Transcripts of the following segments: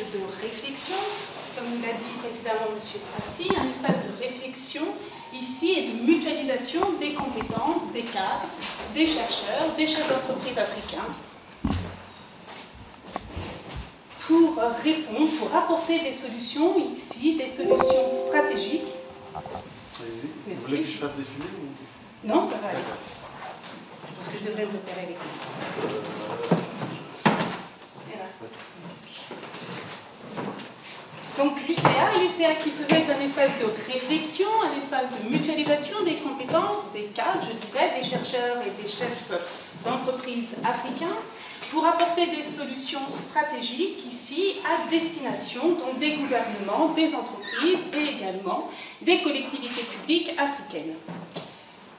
de réflexion, comme l'a dit précédemment M. Prassy, un espace de réflexion ici et de mutualisation des compétences, des cadres, des chercheurs, des chefs d'entreprise africains, pour répondre, pour apporter des solutions ici, des solutions stratégiques. Allez-y. Vous voulez que je fasse défiler ou... Non, ça va aller. Je pense que je devrais me repérer avec vous. Donc l'UCA qui se veut être un espace de réflexion, un espace de mutualisation des compétences, des cadres, je disais, des chercheurs et des chefs d'entreprise africains, pour apporter des solutions stratégiques ici à destination donc des gouvernements, des entreprises et également des collectivités publiques africaines.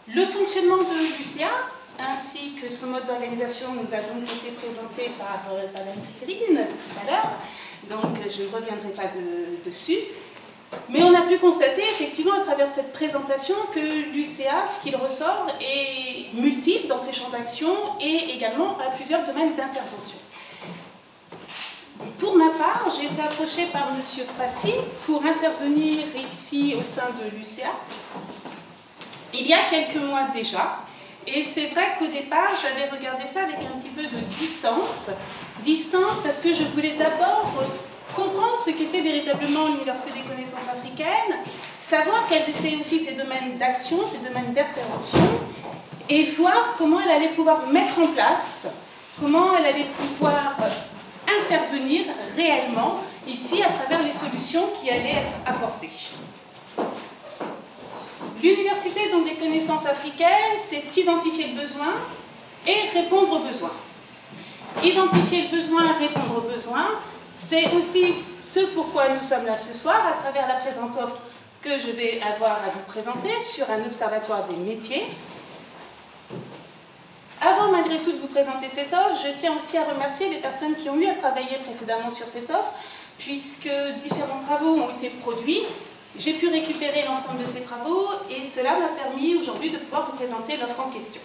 Le fonctionnement de l'UCA, ainsi que ce mode d'organisation, nous a donc été présenté par Madame Cyrine tout à l'heure, donc je ne reviendrai pas dessus. Mais on a pu constater effectivement à travers cette présentation que l'UCA, ce qu'il ressort, est multiple dans ses champs d'action et également à plusieurs domaines d'intervention. Pour ma part, j'ai été approchée par M. Prassy pour intervenir ici au sein de l'UCA il y a quelques mois déjà. Et c'est vrai qu'au départ, j'avais regardé ça avec un petit peu de distance. Distance parce que je voulais d'abord comprendre ce qu'était véritablement l'Université des connaissances africaines, savoir quels étaient aussi ses domaines d'action, ses domaines d'intervention, et voir comment elle allait pouvoir mettre en place, comment elle allait pouvoir intervenir réellement ici à travers les solutions qui allaient être apportées. L'Université des connaissances africaines, c'est identifier le besoin et répondre aux besoins. Identifier le besoin et répondre aux besoins, c'est aussi ce pourquoi nous sommes là ce soir, à travers la présente offre que je vais avoir à vous présenter sur un observatoire des métiers. Avant, malgré tout, de vous présenter cette offre, je tiens aussi à remercier les personnes qui ont eu à travailler précédemment sur cette offre, puisque différents travaux ont été produits. J'ai pu récupérer l'ensemble de ces travaux et cela m'a permis aujourd'hui de pouvoir vous présenter l'offre en question.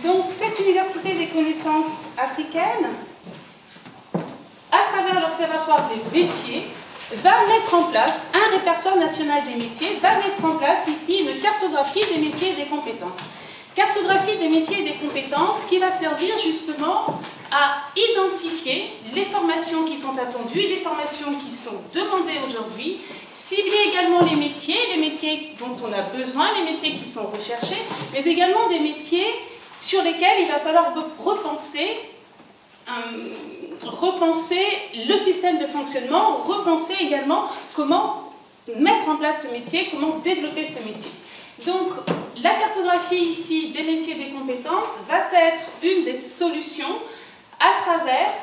Donc, cette Université des connaissances africaines, à travers l'Observatoire des métiers, va mettre en place un répertoire national des métiers, va mettre en place ici une cartographie des métiers et des compétences. Cartographie des métiers et des compétences qui va servir justement à identifier les formations qui sont attendues, les formations qui sont demandées aujourd'hui, cibler également les métiers dont on a besoin, les métiers qui sont recherchés, mais également des métiers sur lesquels il va falloir repenser le système de fonctionnement, repenser également comment mettre en place ce métier, comment développer ce métier. Donc, la cartographie ici des métiers et des compétences va être une des solutions à travers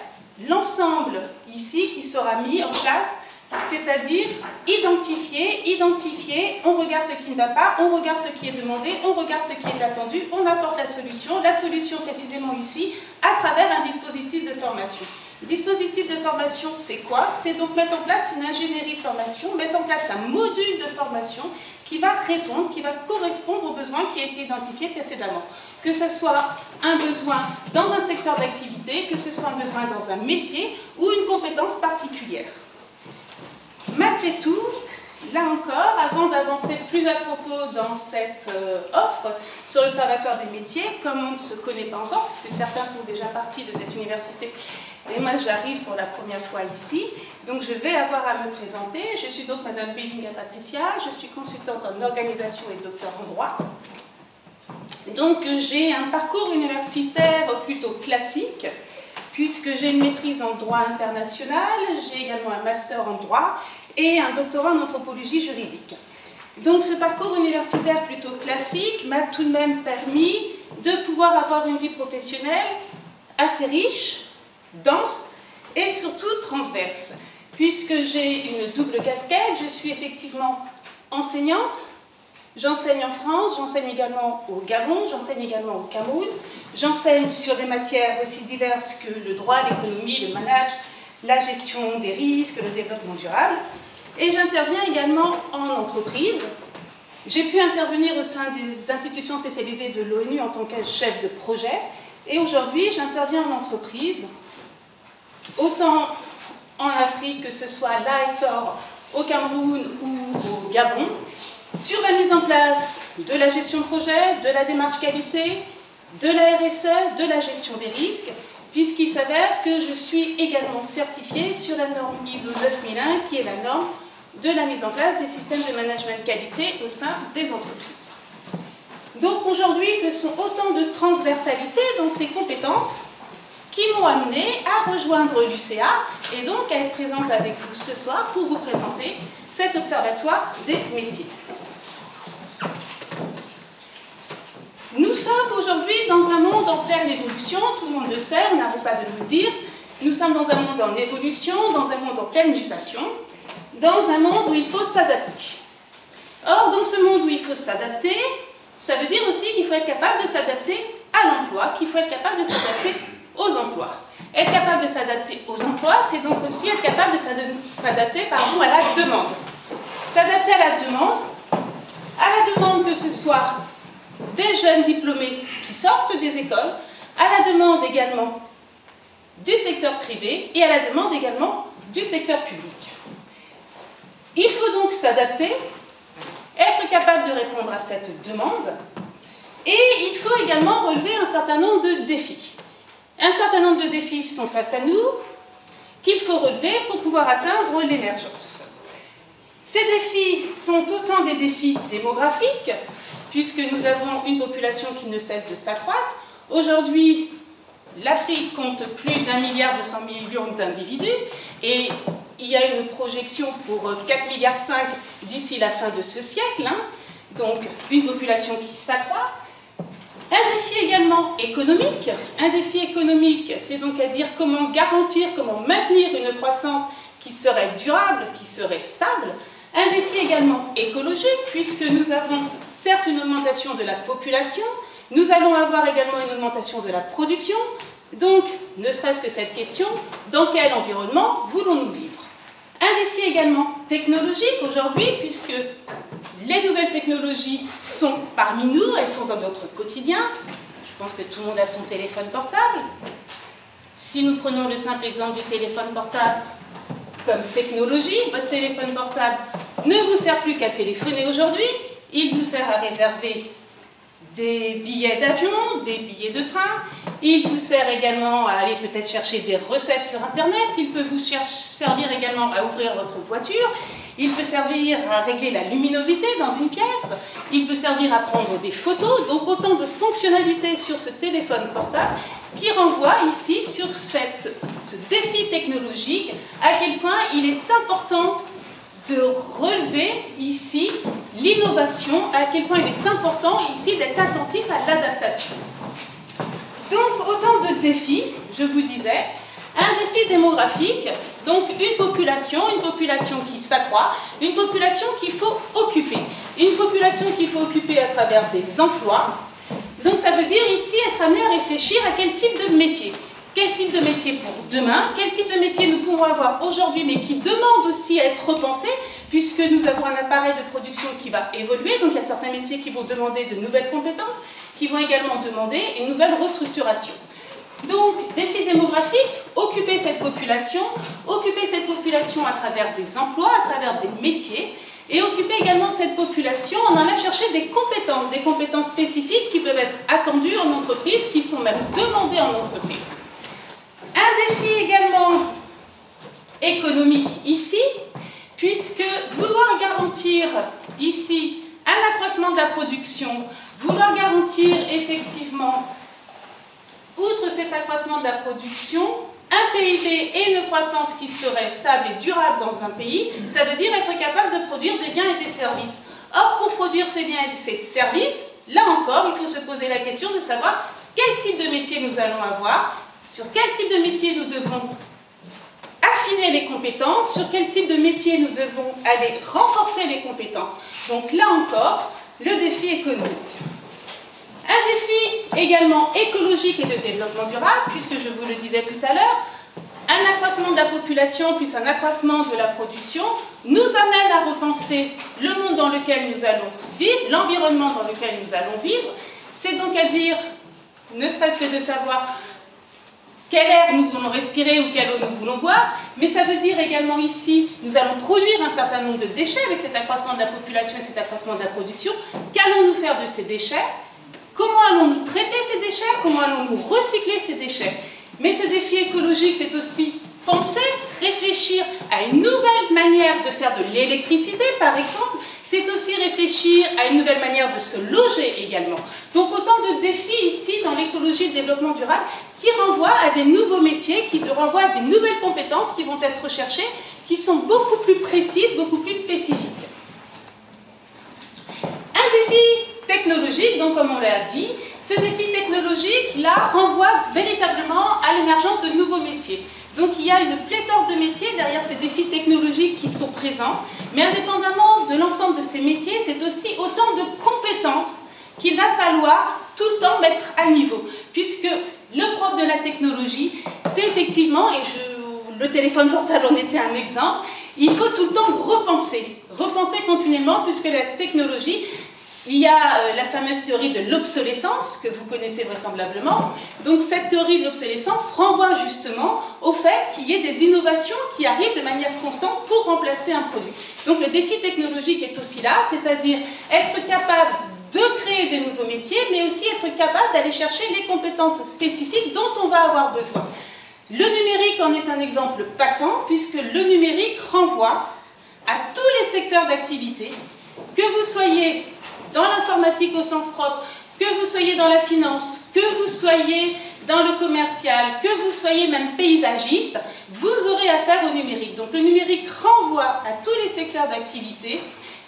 l'ensemble ici qui sera mis en place, c'est-à-dire identifier, on regarde ce qui ne va pas, on regarde ce qui est demandé, on regarde ce qui est attendu, on apporte la solution précisément ici, à travers un dispositif de formation. Le dispositif de formation, c'est quoi? C'est donc mettre en place une ingénierie de formation, mettre en place un module de formation qui va répondre, qui va correspondre aux besoins qui a été identifié précédemment. Que ce soit un besoin dans un secteur d'activité, que ce soit un besoin dans un métier ou une compétence particulière. Malgré tout, là encore, avant d'avancer plus à propos dans cette offre sur l'Observatoire des métiers, comme on ne se connaît pas encore, puisque certains sont déjà partis de cette université, et moi j'arrive pour la première fois ici, donc je vais avoir à me présenter. Je suis donc Madame Belinga Patricia, je suis consultante en organisation et docteur en droit. Donc j'ai un parcours universitaire plutôt classique, puisque j'ai une maîtrise en droit international, j'ai également un master en droit et un doctorat en anthropologie juridique. Donc ce parcours universitaire plutôt classique m'a tout de même permis de pouvoir avoir une vie professionnelle assez riche, dense et surtout transverse, puisque j'ai une double casquette. Je suis effectivement enseignante, j'enseigne en France, j'enseigne également au Gabon, j'enseigne également au Cameroun, j'enseigne sur des matières aussi diverses que le droit, l'économie, le management, la gestion des risques, le développement durable, et j'interviens également en entreprise. J'ai pu intervenir au sein des institutions spécialisées de l'ONU en tant que chef de projet, et aujourd'hui j'interviens en entreprise, autant en Afrique, que ce soit là et Cor, au Cameroun ou au Gabon, sur la mise en place de la gestion de projet, de la démarche qualité, de la RSE, de la gestion des risques, puisqu'il s'avère que je suis également certifiée sur la norme ISO 9001, qui est la norme de la mise en place des systèmes de management qualité au sein des entreprises. Donc aujourd'hui, ce sont autant de transversalités dans ces compétences qui m'ont amené à rejoindre l'UCA et donc à être présente avec vous ce soir pour vous présenter cet observatoire des métiers. Nous sommes aujourd'hui dans un monde en pleine évolution, tout le monde le sait, on n'arrête pas de nous le dire. Nous sommes dans un monde en évolution, dans un monde en pleine mutation, dans un monde où il faut s'adapter. Or, dans ce monde où il faut s'adapter, ça veut dire aussi qu'il faut être capable de s'adapter à l'emploi, qu'il faut être capable de s'adapter aux emplois. Être capable de s'adapter aux emplois, c'est donc aussi être capable de s'adapter à la demande. S'adapter à la demande que ce soit des jeunes diplômés qui sortent des écoles, à la demande également du secteur privé et à la demande également du secteur public. Il faut donc s'adapter, être capable de répondre à cette demande et il faut également relever un certain nombre de défis. Un certain nombre de défis sont face à nous qu'il faut relever pour pouvoir atteindre l'émergence. Ces défis sont autant des défis démographiques, puisque nous avons une population qui ne cesse de s'accroître. Aujourd'hui, l'Afrique compte plus d'1,2 milliard d'individus et il y a une projection pour 4,5 milliards d'ici la fin de ce siècle, donc une population qui s'accroît. Un défi également économique. Un défi économique, c'est donc à dire comment garantir, comment maintenir une croissance qui serait durable, qui serait stable. Un défi également écologique, puisque nous avons certes une augmentation de la population, nous allons avoir également une augmentation de la production. Donc, ne serait-ce que cette question, dans quel environnement voulons-nous vivre? Un défi également technologique aujourd'hui, puisque les nouvelles technologies sont parmi nous, elles sont dans notre quotidien. Je pense que tout le monde a son téléphone portable. Si nous prenons le simple exemple du téléphone portable comme technologie, votre téléphone portable ne vous sert plus qu'à téléphoner aujourd'hui, il vous sert à réserver des billets d'avion, des billets de train, il vous sert également à aller peut-être chercher des recettes sur Internet, il peut vous servir également à ouvrir votre voiture, il peut servir à régler la luminosité dans une pièce, il peut servir à prendre des photos, donc autant de fonctionnalités sur ce téléphone portable qui renvoie ici sur ce défi technologique, à quel point il est important de relever ici l'innovation, à quel point il est important ici d'être attentif à l'adaptation. Donc autant de défis, je vous disais, un défi démographique, donc une population qui s'accroît, une population qu'il faut occuper. Une population qu'il faut occuper à travers des emplois. Donc ça veut dire ici être amené à réfléchir à quel type de métier. Quel type de métier pour demain, quel type de métier nous pouvons avoir aujourd'hui, mais qui demande aussi à être repensé, puisque nous avons un appareil de production qui va évoluer, donc il y a certains métiers qui vont demander de nouvelles compétences, qui vont également demander une nouvelle restructuration. Donc, défi démographique, occuper cette population à travers des emplois, à travers des métiers, et occuper également cette population en allant chercher des compétences spécifiques qui peuvent être attendues en entreprise, qui sont même demandées en entreprise. Un défi également économique ici, puisque vouloir garantir ici un accroissement de la production, vouloir garantir effectivement, outre cet accroissement de la production, un PIB et une croissance qui serait stable et durable dans un pays, ça veut dire être capable de produire des biens et des services. Or, pour produire ces biens et ces services, là encore, il faut se poser la question de savoir quel type de métier nous allons avoir, sur quel type de métier nous devons affiner les compétences, sur quel type de métier nous devons aller renforcer les compétences. Donc là encore, le défi économique. Un défi également écologique et de développement durable, puisque je vous le disais tout à l'heure, un accroissement de la population plus un accroissement de la production nous amène à repenser le monde dans lequel nous allons vivre, l'environnement dans lequel nous allons vivre. C'est donc à dire, ne serait-ce que de savoir quel air nous voulons respirer ou quelle eau nous voulons boire, mais ça veut dire également ici, nous allons produire un certain nombre de déchets avec cet accroissement de la population et cet accroissement de la production. Qu'allons-nous faire de ces déchets? Comment allons-nous traiter ces déchets? Comment allons-nous recycler ces déchets? Mais ce défi écologique, c'est aussi penser, réfléchir à une nouvelle manière de faire de l'électricité, par exemple. C'est aussi réfléchir à une nouvelle manière de se loger également. Donc autant de défis ici dans l'écologie et le développement durable qui renvoient à des nouveaux métiers, qui renvoient à des nouvelles compétences qui vont être recherchées, qui sont beaucoup plus précises, beaucoup plus spécifiques. Un défi technologique, donc comme on l'a dit, ce défi technologique là renvoie véritablement à l'émergence de nouveaux métiers. Donc il y a une pléthore de métiers derrière ces défis technologiques qui sont présents, mais indépendamment de l'ensemble de ces métiers, c'est aussi autant de compétences qu'il va falloir tout le temps mettre à niveau, puisque le propre de la technologie, c'est effectivement, et le téléphone portable en était un exemple, il faut tout le temps repenser continuellement, puisque la technologie, il y a la fameuse théorie de l'obsolescence, que vous connaissez vraisemblablement. Donc cette théorie de l'obsolescence renvoie justement au fait qu'il y ait des innovations qui arrivent de manière constante pour remplacer un produit. Donc le défi technologique est aussi là, c'est-à-dire être capable de créer des nouveaux métiers, mais aussi être capable d'aller chercher les compétences spécifiques dont on va avoir besoin. Le numérique en est un exemple patent, puisque le numérique renvoie à tous les secteurs d'activité, que vous soyez dans l'informatique au sens propre, que vous soyez dans la finance, que vous soyez dans le commercial, que vous soyez même paysagiste, vous aurez affaire au numérique. Donc le numérique renvoie à tous les secteurs d'activité,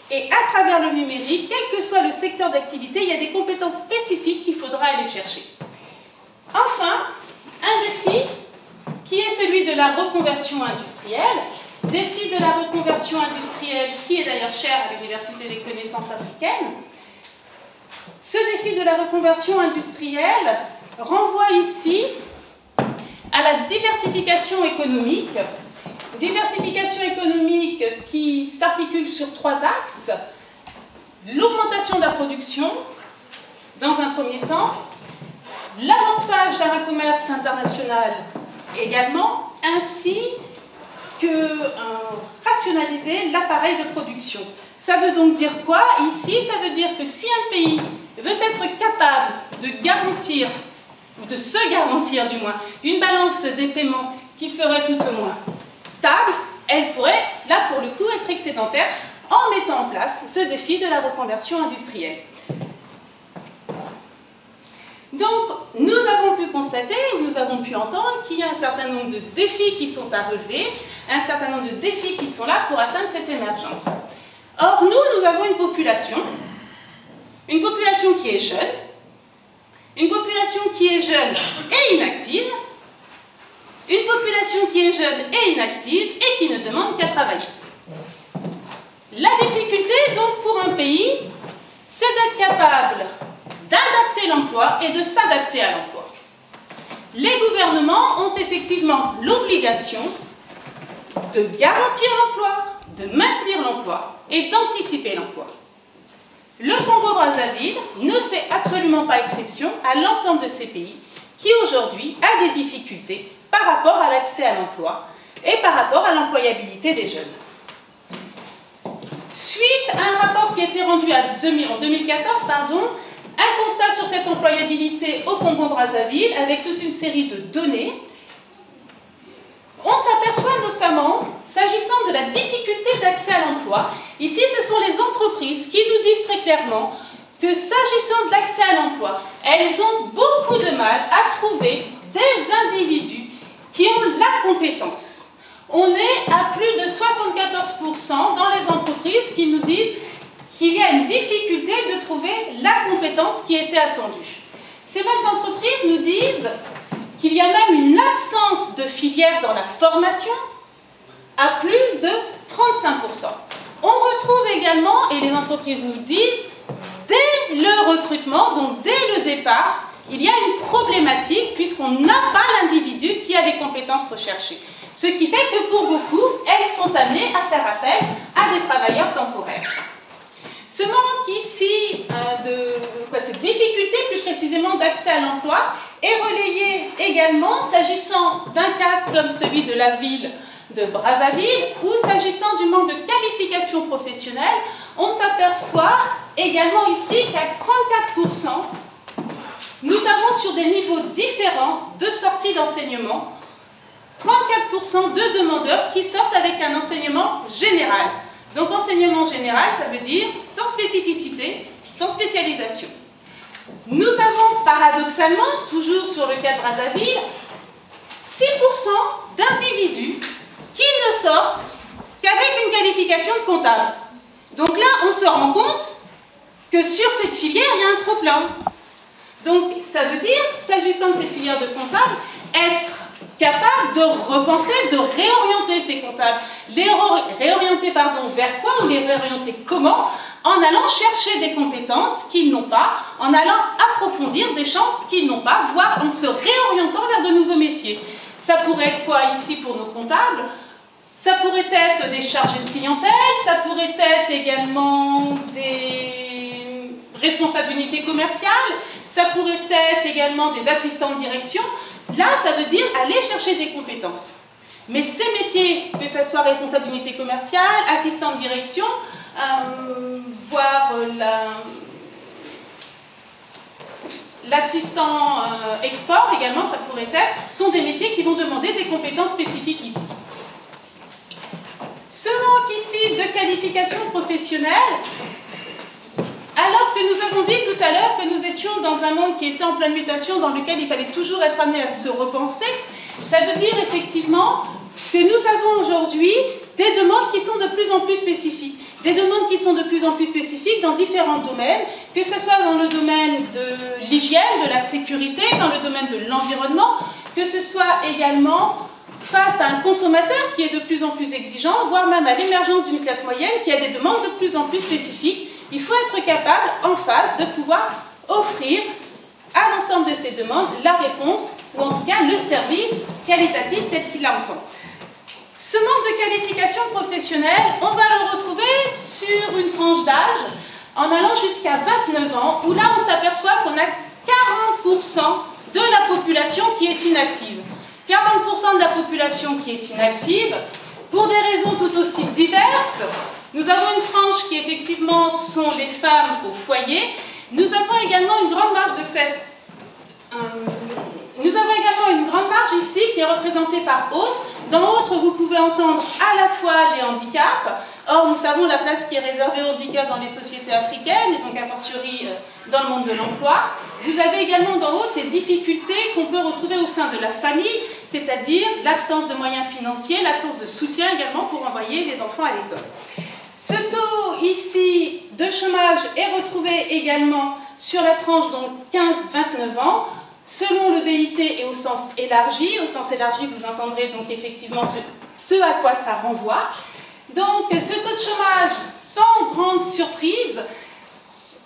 et à travers le numérique, quel que soit le secteur d'activité, il y a des compétences spécifiques qu'il faudra aller chercher. Enfin, un défi qui est celui de la reconversion industrielle. Défi de la reconversion industrielle qui est d'ailleurs cher à l'Université des connaissances africaines. Ce défi de la reconversion industrielle renvoie ici à la diversification économique. Diversification économique qui s'articule sur 3 axes. L'augmentation de la production, dans un premier temps, l'amorçage d'un commerce international également, ainsi que rationaliser l'appareil de production. Ça veut donc dire quoi? Ici, ça veut dire que si un pays veut être capable de garantir, ou de se garantir du moins, une balance des paiements qui serait tout au moins stable, elle pourrait, là pour le coup, être excédentaire en mettant en place ce défi de la reconversion industrielle. Donc, nous avons pu constater, nous avons pu entendre qu'il y a un certain nombre de défis qui sont à relever, un certain nombre de défis qui sont là pour atteindre cette émergence. Or, nous avons une population qui est jeune, une population qui est jeune et inactive, une population qui est jeune et inactive et qui ne demande qu'à travailler. La difficulté, donc, pour un pays, c'est d'être capable d'adapter l'emploi et de s'adapter à l'emploi. Les gouvernements ont effectivement l'obligation de garantir l'emploi, de maintenir l'emploi et d'anticiper l'emploi. Le Congo-Brazzaville ne fait absolument pas exception à l'ensemble de ces pays qui aujourd'hui a des difficultés par rapport à l'accès à l'emploi et par rapport à l'employabilité des jeunes. Suite à un rapport qui a été rendu en 2014, un constat sur cette employabilité au Congo-Brazzaville avec toute une série de données. On s'aperçoit notamment, s'agissant de la difficulté d'accès à l'emploi, ici ce sont les entreprises qui nous disent très clairement que s'agissant de l'accès à l'emploi, elles ont beaucoup de mal à trouver des individus qui ont la compétence. On est à plus de 74% dans les entreprises qui nous disent qu'il y a une difficulté de trouver la compétence qui était attendue. Ces mêmes entreprises nous disent qu'il y a même une absence de filière dans la formation à plus de 35%. On retrouve également, et les entreprises nous disent, dès le recrutement, donc dès le départ, il y a une problématique puisqu'on n'a pas l'individu qui a les compétences recherchées. Ce qui fait que pour beaucoup, elles sont amenées à faire appel à des travailleurs temporaires. Ce manque ici, cette difficulté plus précisément d'accès à l'emploi est relayée également s'agissant d'un cas comme celui de la ville de Brazzaville, où s'agissant du manque de qualification professionnelle, on s'aperçoit également ici qu'à 34%, nous avons sur des niveaux différents de sortie d'enseignement, 34% de demandeurs qui sortent avec un enseignement général. Donc enseignement général, ça veut dire sans spécificité, sans spécialisation. Nous avons paradoxalement, toujours sur le cas de Brazzaville, 6% d'individus qui ne sortent qu'avec une qualification de comptable. Donc là, on se rend compte que sur cette filière, il y a un trop-plein. Donc ça veut dire, s'agissant de cette filière de comptable, être capable de repenser, de réorienter ces comptables. Les réorienter vers quoi ou les réorienter comment? En allant chercher des compétences qu'ils n'ont pas, en allant approfondir des champs qu'ils n'ont pas, voire en se réorientant vers de nouveaux métiers. Ça pourrait être quoi ici pour nos comptables? Ça pourrait être des chargés de clientèle, ça pourrait être également des responsables d'unité commerciale, ça pourrait être également des assistants de direction. Là, ça veut dire aller chercher des compétences. Mais ces métiers, que ce soit responsable d'unité commerciale, assistant de direction, voire l'assistant export également, ça pourrait être, sont des métiers qui vont demander des compétences spécifiques ici. Ce manque ici de qualification professionnelle, alors que nous avons dit tout à l'heure que nous étions dans un monde qui était en pleine mutation, dans lequel il fallait toujours être amené à se repenser, ça veut dire effectivement que nous avons aujourd'hui des demandes qui sont de plus en plus spécifiques. Des demandes qui sont de plus en plus spécifiques dans différents domaines, que ce soit dans le domaine de l'hygiène, de la sécurité, dans le domaine de l'environnement, que ce soit également face à un consommateur qui est de plus en plus exigeant, voire même à l'émergence d'une classe moyenne qui a des demandes de plus en plus spécifiques. Il faut être capable, en face, de pouvoir offrir à l'ensemble de ces demandes la réponse, ou en tout cas le service qualitatif tel qu'il l'entend. Ce manque de qualification professionnelle, on va le retrouver sur une tranche d'âge en allant jusqu'à 29 ans, où là on s'aperçoit qu'on a 40% de la population qui est inactive. 40% de la population qui est inactive, pour des raisons tout aussi diverses. Nous avons une frange qui effectivement sont les femmes au foyer. Nous avons également une grande marge de cette... Nous avons également une grande marge ici qui est représentée par autres. Dans autres, vous pouvez entendre à la fois les handicaps. Or, nous savons la place qui est réservée au handicap dans les sociétés africaines, et donc a fortiori dans le monde de l'emploi. Vous avez également dans autres des difficultés qu'on peut retrouver au sein de la famille, c'est-à-dire l'absence de moyens financiers, l'absence de soutien également pour envoyer les enfants à l'école. Ce taux ici de chômage est retrouvé également sur la tranche donc 15-29 ans, selon le BIT et au sens élargi. Au sens élargi, vous entendrez donc effectivement ce à quoi ça renvoie. Donc ce taux de chômage, sans grande surprise,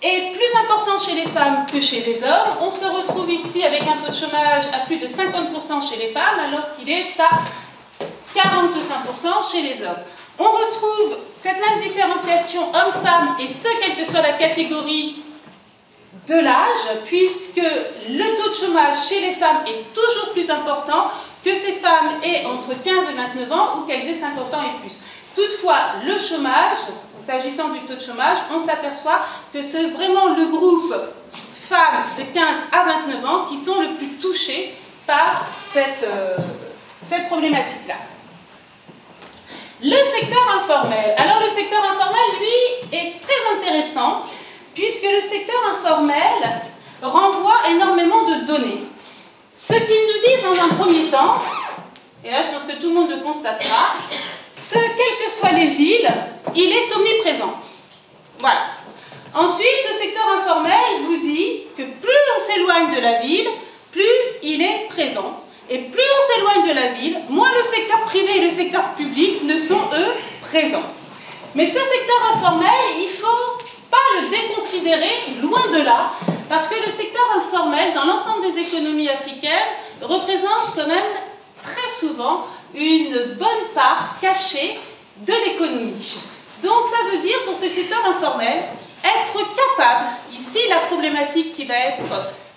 est plus important chez les femmes que chez les hommes. On se retrouve ici avec un taux de chômage à plus de 50% chez les femmes, alors qu'il est à 45% chez les hommes. On retrouve cette même différenciation homme-femme, et ce, quelle que soit la catégorie de l'âge, puisque le taux de chômage chez les femmes est toujours plus important que ces femmes aient entre 15 et 29 ans ou qu'elles aient 50 ans et plus. Toutefois, le chômage, s'agissant du taux de chômage, on s'aperçoit que c'est vraiment le groupe femmes de 15 à 29 ans qui sont le plus touchés par cette problématique-là. Le secteur informel. Alors le secteur informel, lui, est très intéressant puisque le secteur informel renvoie énormément de données. Ce qu'ils nous disent dans un premier temps, et là je pense que tout le monde le constatera, quelles que soient les villes, il est omniprésent. Voilà. Ensuite, ce secteur informel vous dit que plus on s'éloigne de la ville, plus il est présent. Et plus on s'éloigne de la ville, moins le secteur privé et le secteur public ne sont, eux, présents. Mais ce secteur informel, il ne faut pas le déconsidérer, loin de là, parce que le secteur informel, dans l'ensemble des économies africaines, représente quand même très souvent une bonne part cachée de l'économie. Donc ça veut dire, pour ce secteur informel, être capable, ici la problématique qui va être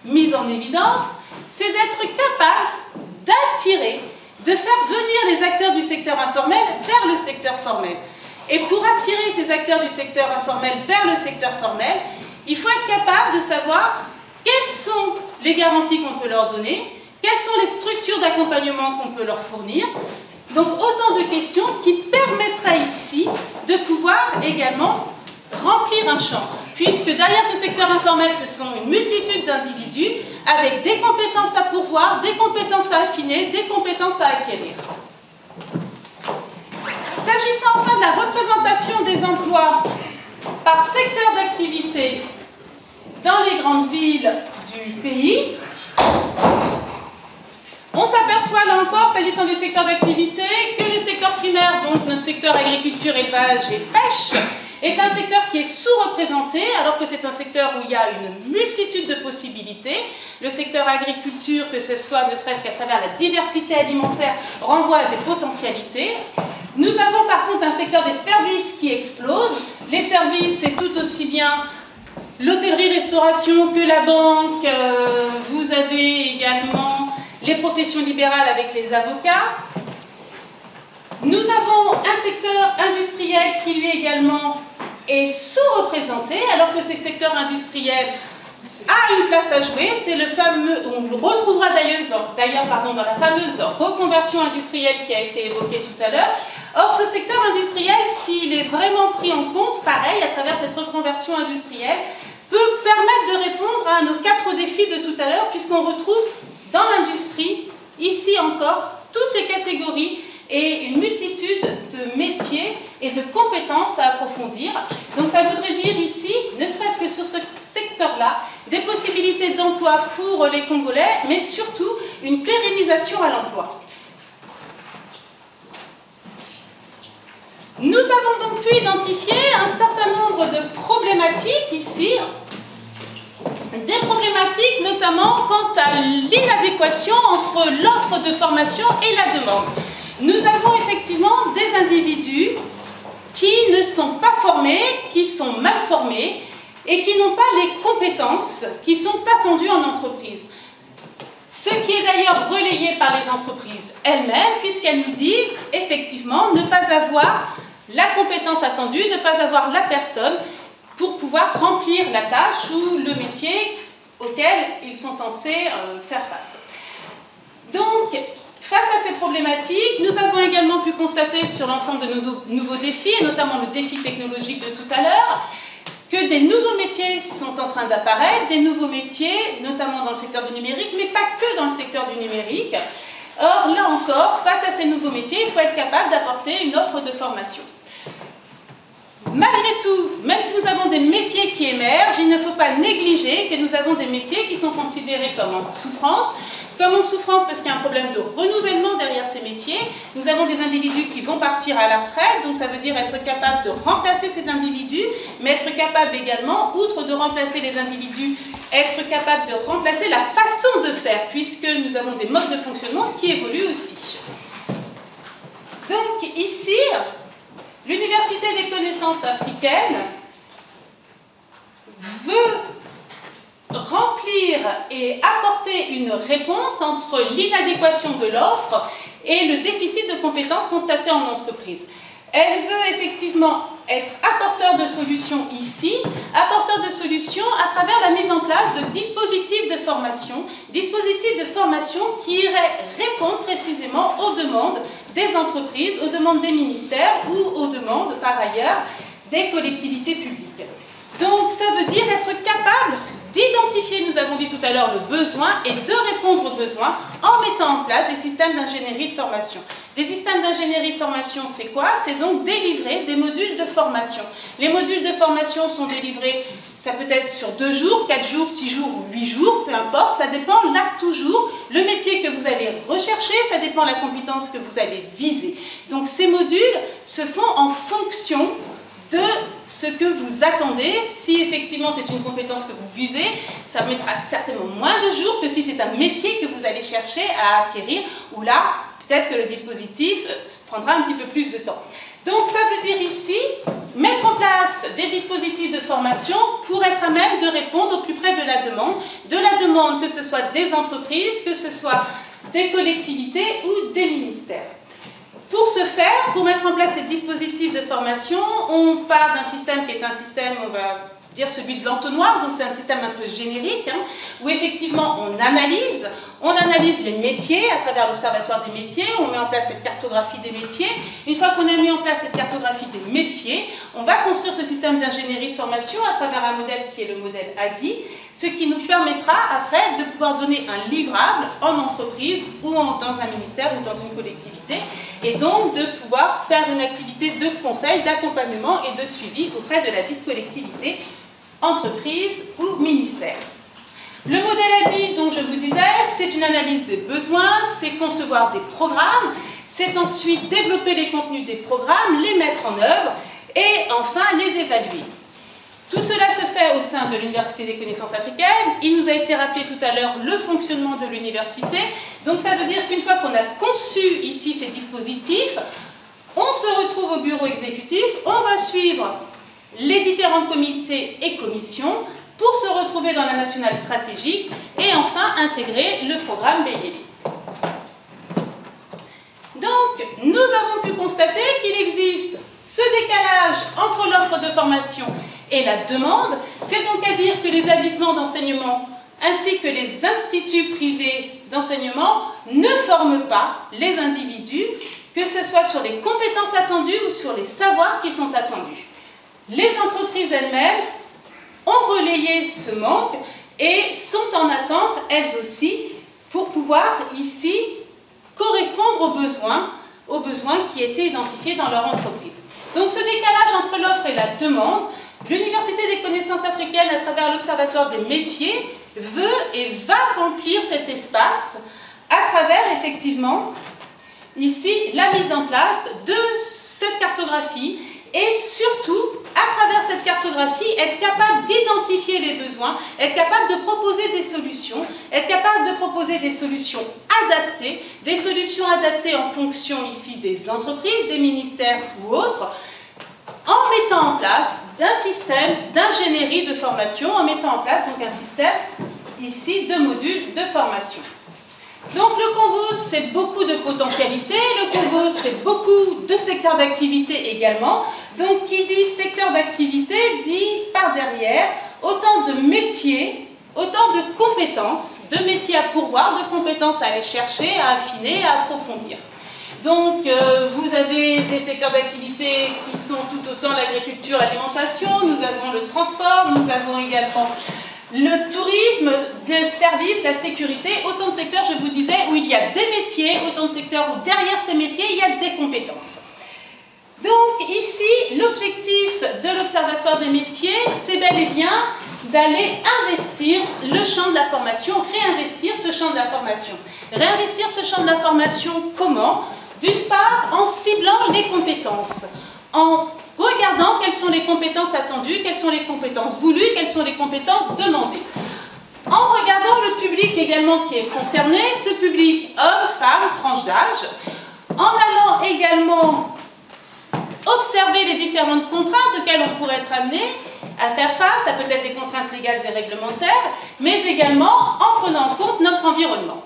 mise en évidence, c'est d'être capable d'attirer, de faire venir les acteurs du secteur informel vers le secteur formel. Et pour attirer ces acteurs du secteur informel vers le secteur formel, il faut être capable de savoir quelles sont les garanties qu'on peut leur donner, quelles sont les structures d'accompagnement qu'on peut leur fournir. Donc autant de questions qui permettraient ici de pouvoir également remplir un champ, puisque derrière ce secteur informel, ce sont une multitude d'individus avec des compétences à pourvoir, des compétences à affiner, des compétences à acquérir. S'agissant enfin de la représentation des emplois par secteur d'activité dans les grandes villes du pays, on s'aperçoit là encore, s'agissant du secteur d'activité, que le secteur primaire, donc notre secteur agriculture, élevage et pêche, est un secteur qui est sous-représenté, alors que c'est un secteur où il y a une multitude de possibilités. Le secteur agriculture, que ce soit ne serait-ce qu'à travers la diversité alimentaire, renvoie à des potentialités. Nous avons par contre un secteur des services qui explose. Les services, c'est tout aussi bien l'hôtellerie-restauration que la banque. Vous avez également les professions libérales avec les avocats. Nous avons un secteur industriel qui lui également est sous-représenté, alors que ce secteur industriel a une place à jouer. C'est le fameux, on le retrouvera d'ailleurs dans la fameuse reconversion industrielle qui a été évoquée tout à l'heure. Or, ce secteur industriel, s'il est vraiment pris en compte, pareil, à travers cette reconversion industrielle, peut permettre de répondre à nos 4 défis de tout à l'heure, puisqu'on retrouve dans l'industrie, ici encore, toutes les catégories et une multitude de métiers et de compétences à approfondir. Donc ça voudrait dire ici, ne serait-ce que sur ce secteur-là, des possibilités d'emploi pour les Congolais, mais surtout une pérennisation à l'emploi. Nous avons donc pu identifier un certain nombre de problématiques ici, des problématiques notamment quant à l'inadéquation entre l'offre de formation et la demande. Nous avons effectivement des individus qui ne sont pas formés, qui sont mal formés et qui n'ont pas les compétences qui sont attendues en entreprise. Ce qui est d'ailleurs relayé par les entreprises elles-mêmes, puisqu'elles nous disent effectivement ne pas avoir la compétence attendue, ne pas avoir la personne pour pouvoir remplir la tâche ou le métier auquel ils sont censés faire face. Donc, face à ces problématiques, nous avons également pu constater sur l'ensemble de nos nouveaux défis, et notamment le défi technologique de tout à l'heure, que des nouveaux métiers sont en train d'apparaître, des nouveaux métiers, notamment dans le secteur du numérique, mais pas que dans le secteur du numérique. Or, là encore, face à ces nouveaux métiers, il faut être capable d'apporter une offre de formation. Malgré tout, même si nous avons des métiers qui émergent, il ne faut pas négliger que nous avons des métiers qui sont considérés comme en souffrance. Comme en souffrance parce qu'il y a un problème de renouvellement derrière ces métiers. Nous avons des individus qui vont partir à la retraite, donc ça veut dire être capable de remplacer ces individus, mais être capable également, outre de remplacer les individus, être capable de remplacer la façon de faire, puisque nous avons des modes de fonctionnement qui évoluent aussi. Donc ici, l'Université des connaissances africaines veut remplir et apporter une réponse entre l'inadéquation de l'offre et le déficit de compétences constaté en entreprise. Elle veut effectivement être apporteur de solutions ici, apporteur de solutions à travers la mise en place de dispositifs de formation qui iraient répondre précisément aux demandes des entreprises, aux demandes des ministères ou aux demandes par ailleurs des collectivités publiques. Donc ça veut dire être capable d'identifier, nous avons dit tout à l'heure, le besoin et de répondre aux besoins en mettant en place des systèmes d'ingénierie de formation. Des systèmes d'ingénierie de formation, c'est quoi? C'est donc délivrer des modules de formation. Les modules de formation sont délivrés, ça peut être sur 2 jours, 4 jours, 6 jours ou 8 jours, peu importe, ça dépend là toujours, le métier que vous allez rechercher, ça dépend de la compétence que vous allez viser. Donc ces modules se font en fonction de ce que vous attendez. Si effectivement c'est une compétence que vous visez, ça mettra certainement moins de jours que si c'est un métier que vous allez chercher à acquérir, où là, peut-être que le dispositif prendra un petit peu plus de temps. Donc ça veut dire ici, mettre en place des dispositifs de formation pour être à même de répondre au plus près de la demande que ce soit des entreprises, que ce soit des collectivités ou des ministères. Pour ce faire, pour mettre en place ces dispositifs de formation, on part d'un système qui est un système, on va dire celui de l'entonnoir, donc c'est un système un peu générique, où effectivement on analyse les métiers à travers l'Observatoire des métiers, on met en place cette cartographie des métiers. Une fois qu'on a mis en place cette cartographie des métiers, on va construire ce système d'ingénierie de formation à travers un modèle qui est le modèle ADI, ce qui nous permettra après de pouvoir donner un livrable en entreprise ou dans un ministère ou dans une collectivité, et donc de pouvoir faire une activité de conseil, d'accompagnement et de suivi auprès de la dite collectivité, entreprise ou ministère. Le modèle ADI, dont je vous disais, c'est une analyse des besoins, c'est concevoir des programmes, c'est ensuite développer les contenus des programmes, les mettre en œuvre et enfin les évaluer. Tout cela se fait au sein de l'Université des connaissances africaines. Il nous a été rappelé tout à l'heure le fonctionnement de l'université. Donc ça veut dire qu'une fois qu'on a conçu ici ces dispositifs, on se retrouve au bureau exécutif, on va suivre les différents comités et commissions pour se retrouver dans la nationale stratégique et enfin intégrer le programme BIELI. Donc, nous avons pu constater qu'il existe ce décalage entre l'offre de formation et la demande. C'est donc à dire que les établissements d'enseignement ainsi que les instituts privés d'enseignement ne forment pas les individus, que ce soit sur les compétences attendues ou sur les savoirs qui sont attendus. Les entreprises elles-mêmes ont relayé ce manque et sont en attente, elles aussi, pour pouvoir ici correspondre aux besoins qui étaient identifiés dans leur entreprise. Donc ce décalage entre l'offre et la demande, l'Université des connaissances africaines, à travers l'Observatoire des métiers, veut et va remplir cet espace à travers, effectivement, ici, la mise en place de cette cartographie et surtout, à travers cette cartographie, être capable d'identifier les besoins, être capable de proposer des solutions, être capable de proposer des solutions adaptées en fonction ici des entreprises, des ministères ou autres, en mettant en place d'un système d'ingénierie de formation, en mettant en place donc un système ici de modules de formation. Donc le Congo, c'est beaucoup de potentialités, le Congo, c'est beaucoup de secteurs d'activité également. Donc qui dit secteur d'activité dit par derrière autant de métiers, autant de compétences, de métiers à pourvoir, de compétences à aller chercher, à affiner, à approfondir. Donc vous avez des secteurs d'activité qui sont tout autant l'agriculture, l'alimentation, nous avons le transport, nous avons également le tourisme, les services, la sécurité, autant de secteurs, je vous disais, où il y a des métiers, autant de secteurs où derrière ces métiers, il y a des compétences. Donc ici, l'objectif de l'Observatoire des métiers, c'est bel et bien d'aller investir le champ de la formation, réinvestir ce champ de la formation. Réinvestir ce champ de la formation comment? D'une part, en ciblant les compétences, en regardant quelles sont les compétences attendues, quelles sont les compétences voulues, quelles sont les compétences demandées. En regardant le public également qui est concerné, ce public homme, femme, tranche d'âge, en allant également observer les différentes contraintes auxquelles on pourrait être amené à faire face, à peut-être des contraintes légales et réglementaires, mais également en prenant en compte notre environnement.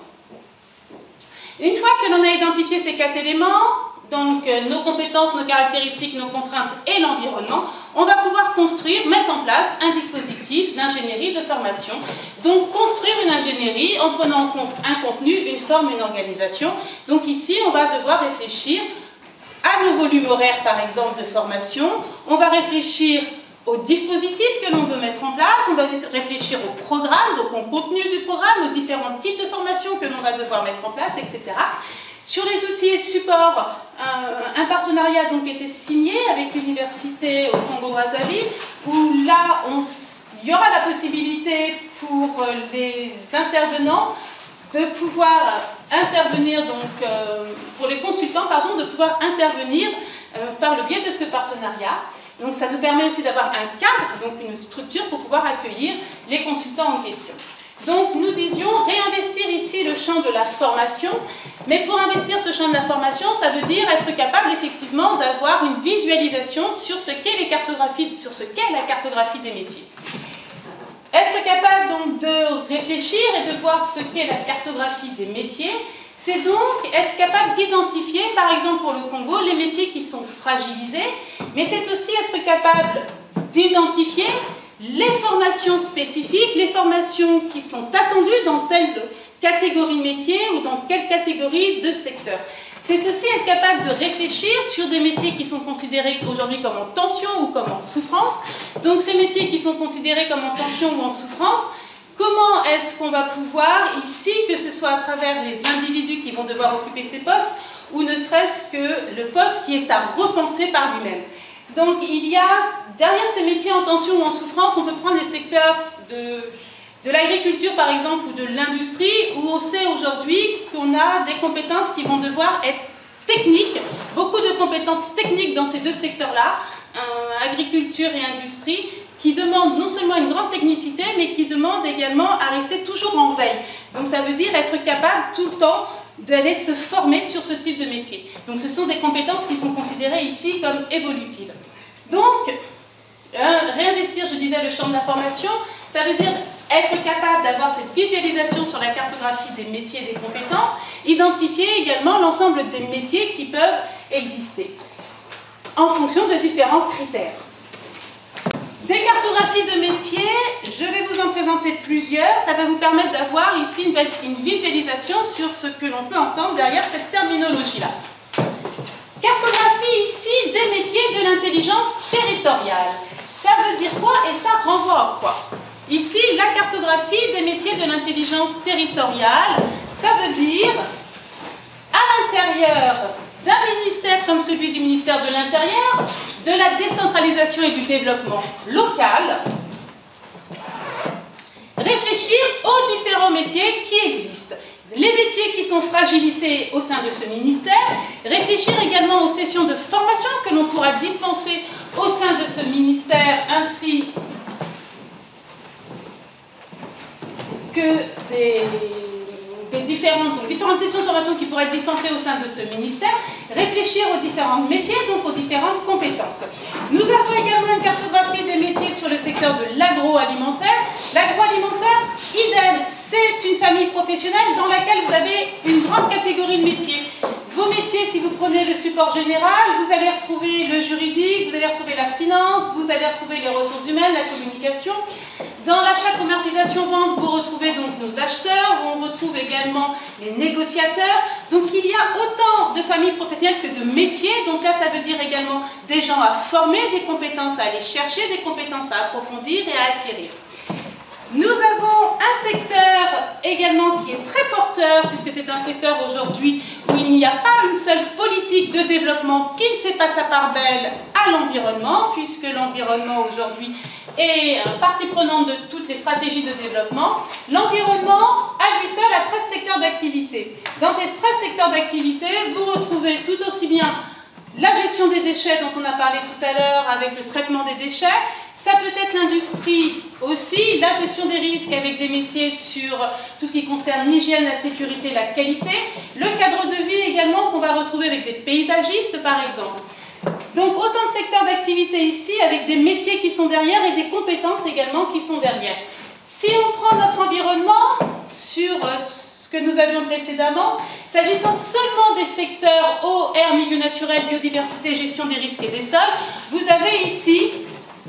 Une fois que l'on a identifié ces 4 éléments, donc nos compétences, nos caractéristiques, nos contraintes et l'environnement, on va pouvoir construire, mettre en place un dispositif d'ingénierie de formation. Donc construire une ingénierie en prenant en compte un contenu, une forme, une organisation. Donc ici, on va devoir réfléchir à nos volumes horaires, par exemple, de formation. On va réfléchir aux dispositifs que l'on veut mettre en place, on va réfléchir au programme, donc au contenu du programme, aux différents types de formations que l'on va devoir mettre en place, etc. Sur les outils et supports, un partenariat donc était signé avec l'université au Congo-Brazzaville, où là, il y aura la possibilité pour les intervenants de pouvoir intervenir, donc pour les consultants, pardon, de pouvoir intervenir par le biais de ce partenariat. Donc ça nous permet aussi d'avoir un cadre, donc une structure pour pouvoir accueillir les consultants en question. Donc nous disions réinvestir ici le champ de la formation, mais pour investir ce champ de la formation, ça veut dire être capable effectivement d'avoir une visualisation sur ce qu'est la cartographie des métiers. Être capable donc de réfléchir et de voir ce qu'est la cartographie des métiers, c'est donc être capable d'identifier, par exemple pour le Congo, les métiers qui sont fragilisés, mais c'est aussi être capable d'identifier les formations spécifiques, les formations qui sont attendues dans telle catégorie métier ou dans quelle catégorie de secteur. C'est aussi être capable de réfléchir sur des métiers qui sont considérés aujourd'hui comme en tension ou comme en souffrance. Donc ces métiers qui sont considérés comme en tension ou en souffrance, comment est-ce qu'on va pouvoir ici, que ce soit à travers les individus qui vont devoir occuper ces postes, ou ne serait-ce que le poste qui est à repenser par lui-même. Donc il y a, derrière ces métiers en tension ou en souffrance, on peut prendre les secteurs de l'agriculture par exemple ou de l'industrie, où on sait aujourd'hui qu'on a des compétences qui vont devoir être techniques, beaucoup de compétences techniques dans ces deux secteurs-là, agriculture et industrie, qui demandent non seulement une grande technicité, mais qui demandent également à rester toujours en veille. Donc ça veut dire être capable tout le temps d'aller se former sur ce type de métier. Donc ce sont des compétences qui sont considérées ici comme évolutives. Donc, réinvestir, je disais, le champ de la formation, ça veut dire être capable d'avoir cette visualisation sur la cartographie des métiers et des compétences, identifier également l'ensemble des métiers qui peuvent exister, en fonction de différents critères. Des cartographies de métiers, je vais vous en présenter plusieurs. Ça va vous permettre d'avoir ici une visualisation sur ce que l'on peut entendre derrière cette terminologie-là. Cartographie ici des métiers de l'intelligence territoriale. Ça veut dire quoi et ça renvoie à quoi? Ici, la cartographie des métiers de l'intelligence territoriale, ça veut dire à l'intérieur d'un ministère comme celui du ministère de l'Intérieur, de la décentralisation et du développement local, réfléchir aux différents métiers qui existent. Les métiers qui sont fragilisés au sein de ce ministère, réfléchir également aux sessions de formation que l'on pourra dispenser au sein de ce ministère, ainsi que des différentes sessions de formation qui pourraient être dispensées au sein de ce ministère, réfléchir aux différents métiers, donc aux différentes compétences. Nous avons également une cartographie des métiers sur le secteur de l'agroalimentaire. L'agroalimentaire, idem, c'est une famille professionnelle dans laquelle vous avez une grande catégorie de métiers. Vos métiers, si vous prenez le support général, vous allez retrouver le juridique, vous allez retrouver la finance, vous allez retrouver les ressources humaines, la communication. Dans l'achat, commercialisation, vente, vous retrouvez donc nos acheteurs, on retrouve également les négociateurs. Donc il y a autant de familles professionnelles que de métiers. Donc là, ça veut dire également des gens à former, des compétences à aller chercher, des compétences à approfondir et à acquérir. Nous avons un secteur également qui est très porteur, puisque c'est un secteur aujourd'hui où il n'y a pas une seule politique de développement qui ne fait pas sa part belle à l'environnement, puisque l'environnement aujourd'hui est partie prenante de toutes les stratégies de développement. L'environnement, à lui seul, a 13 secteurs d'activité. Dans ces 13 secteurs d'activité, vous retrouvez tout aussi bien la gestion des déchets dont on a parlé tout à l'heure avec le traitement des déchets. Ça peut être l'industrie aussi, la gestion des risques avec des métiers sur tout ce qui concerne l'hygiène, la sécurité, la qualité. Le cadre de vie également qu'on va retrouver avec des paysagistes par exemple. Donc autant de secteurs d'activité ici avec des métiers qui sont derrière et des compétences également qui sont derrière. Si on prend notre environnement sur ce que nous avions précédemment, s'agissant seulement des secteurs eau, air, milieu naturel, biodiversité, gestion des risques et des sols, vous avez ici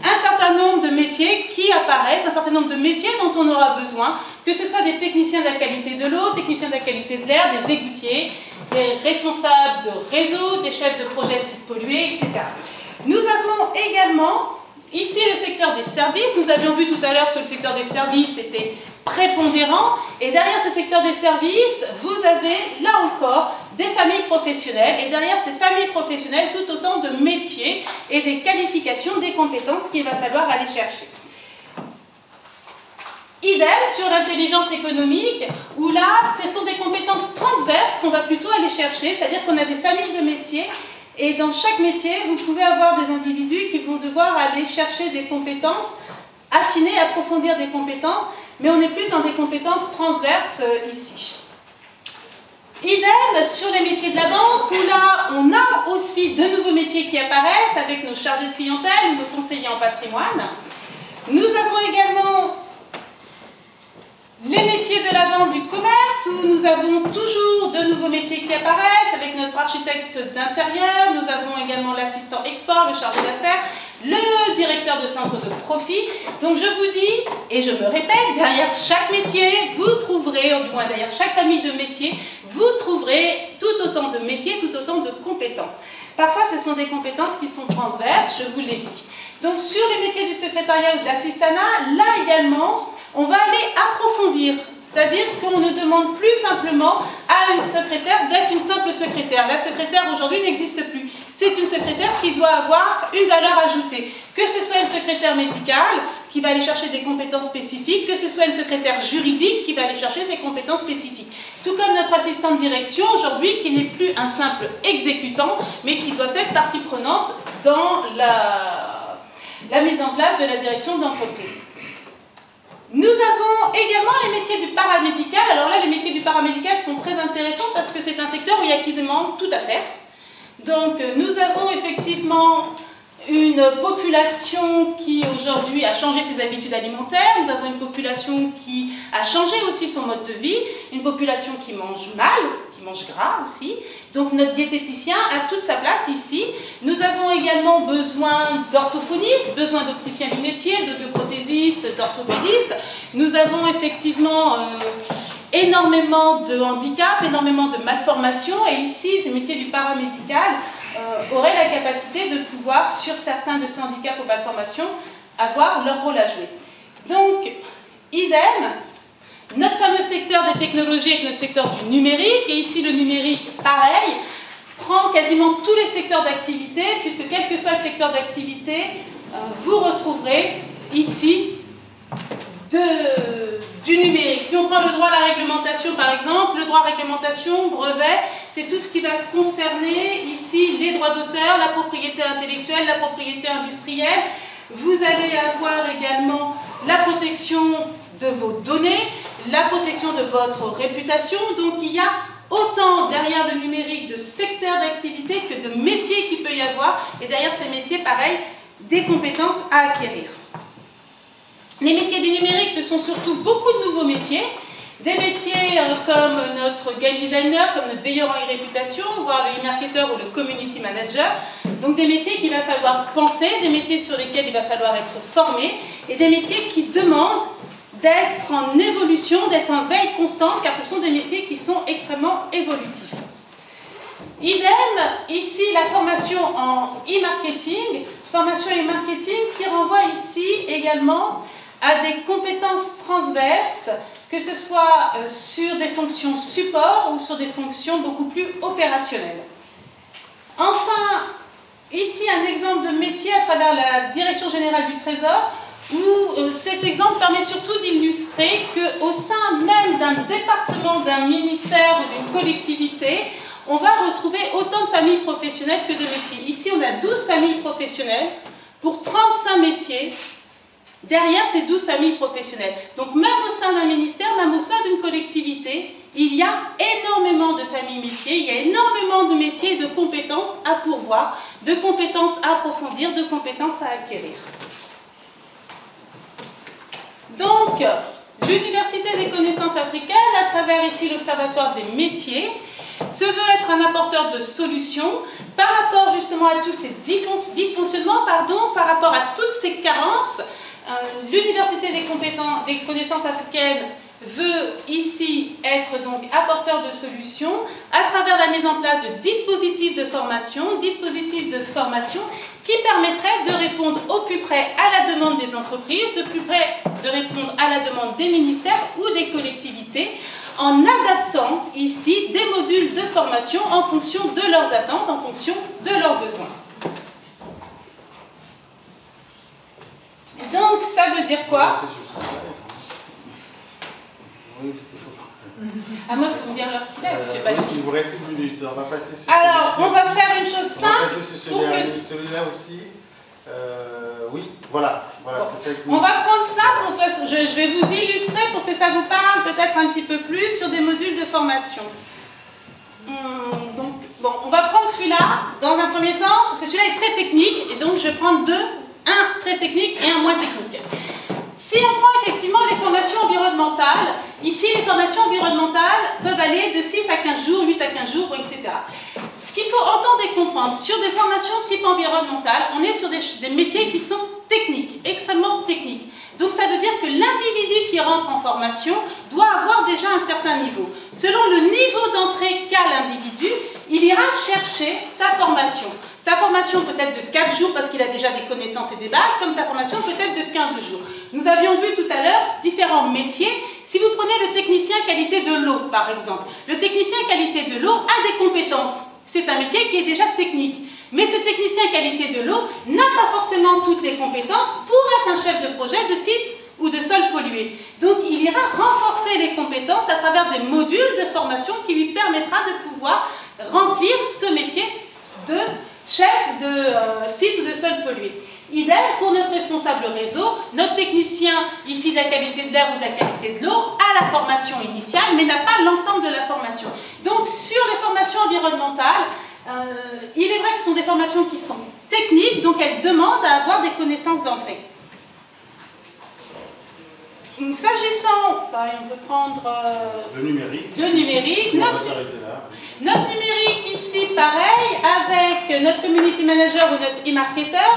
un certain nombre de métiers qui apparaissent, un certain nombre de métiers dont on aura besoin, que ce soit des techniciens de la qualité de l'eau, techniciens de la qualité de l'air, des égoutiers, des responsables de réseau, des chefs de projet sites pollués, etc. Nous avons également ici le secteur des services. Nous avions vu tout à l'heure que le secteur des services était prépondérant. Et derrière ce secteur des services, vous avez là encore des familles professionnelles. Et derrière ces familles professionnelles, tout autant de métiers et des qualifications, des compétences qu'il va falloir aller chercher. Idem sur l'intelligence économique, où là, ce sont des compétences transverses qu'on va plutôt aller chercher, c'est-à-dire qu'on a des familles de métiers, et dans chaque métier, vous pouvez avoir des individus qui vont devoir aller chercher des compétences, affiner, approfondir des compétences, mais on est plus dans des compétences transverses ici. Idem sur les métiers de la banque, où là, on a aussi de nouveaux métiers qui apparaissent avec nos chargés de clientèle ou nos conseillers en patrimoine. Nous avons également les métiers de la vente du commerce, où nous avons toujours de nouveaux métiers qui apparaissent avec notre architecte d'intérieur. Nous avons également l'assistant export, le chargé d'affaires, le directeur de centre de profit. Donc je vous dis, et je me répète, derrière chaque métier, vous trouverez, ou du moins derrière chaque famille de métiers, vous trouverez tout autant de métiers, tout autant de compétences. Parfois, ce sont des compétences qui sont transverses, je vous l'ai dit. Donc sur les métiers du secrétariat ou de l'assistanat, là également, on va aller approfondir. C'est-à-dire qu'on ne demande plus simplement à une secrétaire d'être une simple secrétaire. La secrétaire aujourd'hui n'existe plus. C'est une secrétaire qui doit avoir une valeur ajoutée. Que ce soit une secrétaire médicale qui va aller chercher des compétences spécifiques, que ce soit une secrétaire juridique qui va aller chercher des compétences spécifiques. Tout comme notre assistant de direction aujourd'hui qui n'est plus un simple exécutant, mais qui doit être partie prenante dans la mise en place de la direction d'entreprise. Nous avons également les métiers du paramédical. Alors là, les métiers du paramédical sont très intéressants parce que c'est un secteur où il y a quasiment tout à faire. Donc, nous avons effectivement une population qui aujourd'hui a changé ses habitudes alimentaires. Nous avons une population qui a changé aussi son mode de vie. Une population qui mange mal, qui mange gras aussi. Donc, notre diététicien a toute sa place ici. Nous avons également besoin d'orthophonistes, besoin d'opticiens-lunetiers, de prothésistes, d'orthopédistes. Nous avons effectivement énormément de handicaps, énormément de malformations. Et ici, le métier du paramédical auraient la capacité de pouvoir, sur certains de ces handicaps ou malformations, avoir leur rôle à jouer. Donc, idem, notre fameux secteur des technologies avec notre secteur du numérique, et ici le numérique, pareil, prend quasiment tous les secteurs d'activité, puisque quel que soit le secteur d'activité, vous retrouverez ici du numérique. Si on prend le droit à la réglementation, par exemple, le droit à réglementation, brevet, c'est tout ce qui va concerner ici les droits d'auteur, la propriété intellectuelle, la propriété industrielle. Vous allez avoir également la protection de vos données, la protection de votre réputation. Donc il y a autant derrière le numérique de secteurs d'activité que de métiers qu'il peut y avoir. Et derrière ces métiers, pareil, des compétences à acquérir. Les métiers du numérique, ce sont surtout beaucoup de nouveaux métiers. Des métiers comme notre game designer, comme notre veilleur en e-réputation, voire le e-marketer ou le community manager. Donc des métiers qu'il va falloir penser, des métiers sur lesquels il va falloir être formé, et des métiers qui demandent d'être en évolution, d'être en veille constante, car ce sont des métiers qui sont extrêmement évolutifs. Idem, ici la formation en e-marketing, formation e-marketing qui renvoie ici également à des compétences transverses, que ce soit sur des fonctions support ou sur des fonctions beaucoup plus opérationnelles. Enfin, ici un exemple de métier à travers la Direction Générale du Trésor, où cet exemple permet surtout d'illustrer qu'au sein même d'un département, d'un ministère ou d'une collectivité, on va retrouver autant de familles professionnelles que de métiers. Ici, on a 12 familles professionnelles pour 35 métiers. Derrière ces 12 familles professionnelles. Donc même au sein d'un ministère, même au sein d'une collectivité, il y a énormément de familles métiers, il y a énormément de métiers et de compétences à pourvoir, de compétences à approfondir, de compétences à acquérir. Donc, l'Université des connaissances africaines, à travers ici l'Observatoire des métiers, se veut être un apporteur de solutions par rapport justement à tous ces dysfonctionnements, par rapport à toutes ces carences. L'Université des connaissances africaines veut ici être donc apporteur de solutions à travers la mise en place de dispositifs de formation qui permettraient de répondre au plus près à la demande des entreprises, de plus près de répondre à la demande des ministères ou des collectivités, en adaptant ici des modules de formation en fonction de leurs attentes, en fonction de leurs besoins. Donc, ça veut dire quoi? Oui, parce qu'il faut... Ah, moi, il faut me dire l'heure qu'il est, monsieur Passy. Il vous reste une minute, on va passer sur alors, on va faire une chose simple. On va passer sur celui-là aussi. Oui, voilà, Bon. c'est ça que on va prendre ça, pour, je vais vous illustrer pour vous parle peut-être un petit peu plus sur des modules de formation. Donc, bon, on va prendre celui-là dans un premier temps, parce que celui-là est très technique, et donc je vais prendre deux, un très technique et un moins technique. Si on prend effectivement les formations environnementales, ici les formations environnementales peuvent aller de 6 à 15 jours, 8 à 15 jours, etc. Ce qu'il faut entendre et comprendre, sur des formations type environnementale, on est sur des métiers qui sont techniques, extrêmement techniques. Donc ça veut dire que l'individu qui rentre en formation doit avoir déjà un certain niveau. Selon le niveau d'entrée qu'a l'individu, il ira chercher sa formation. Sa formation peut être de 4 jours parce qu'il a déjà des connaissances et des bases, comme sa formation peut être de 15 jours. Nous avions vu tout à l'heure différents métiers. Si vous prenez le technicien qualité de l'eau, par exemple, le technicien qualité de l'eau a des compétences. C'est un métier qui est déjà technique. Mais ce technicien qualité de l'eau n'a pas forcément toutes les compétences pour être un chef de projet de site ou de sol pollué. Donc il ira renforcer les compétences à travers des modules de formation qui lui permettra de pouvoir remplir ce métier de chef de site ou de sol pollué. Idem pour notre responsable réseau, notre technicien ici de la qualité de l'air ou de la qualité de l'eau a la formation initiale mais n'a pas l'ensemble de la formation. Donc sur les formations environnementales, il est vrai que ce sont des formations qui sont techniques, donc elles demandent à avoir des connaissances d'entrée. S'agissant, on peut prendre le numérique. Notre numérique ici, pareil, avec notre community manager ou notre e-marketer,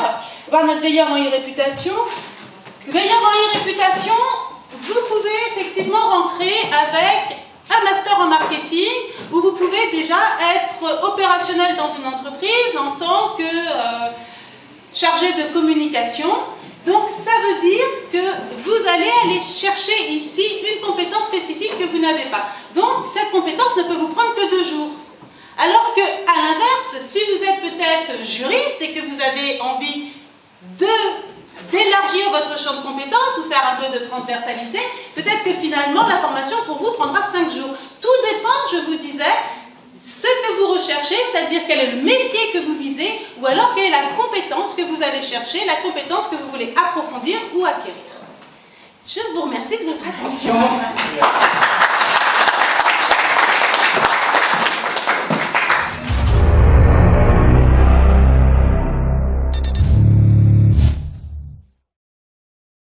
voire notre veilleur en e-réputation. Veilleur en e-réputation, vous pouvez effectivement rentrer avec un master en marketing où vous pouvez déjà être opérationnel dans une entreprise en tant que chargé de communication. Donc ça veut dire que vous allez aller chercher ici une compétence spécifique que vous n'avez pas. Donc cette compétence ne peut vous prendre que 2 jours. Alors qu'à l'inverse, si vous êtes peut-être juriste et que vous avez envie d'élargir votre champ de compétences ou faire un peu de transversalité, peut-être que finalement la formation pour vous prendra 5 jours. Tout dépend, je vous disais, ce que vous recherchez, c'est-à-dire quel est le métier que vous visez, ou alors quelle est la compétence que vous allez chercher, la compétence que vous voulez approfondir ou acquérir. Je vous remercie de votre attention.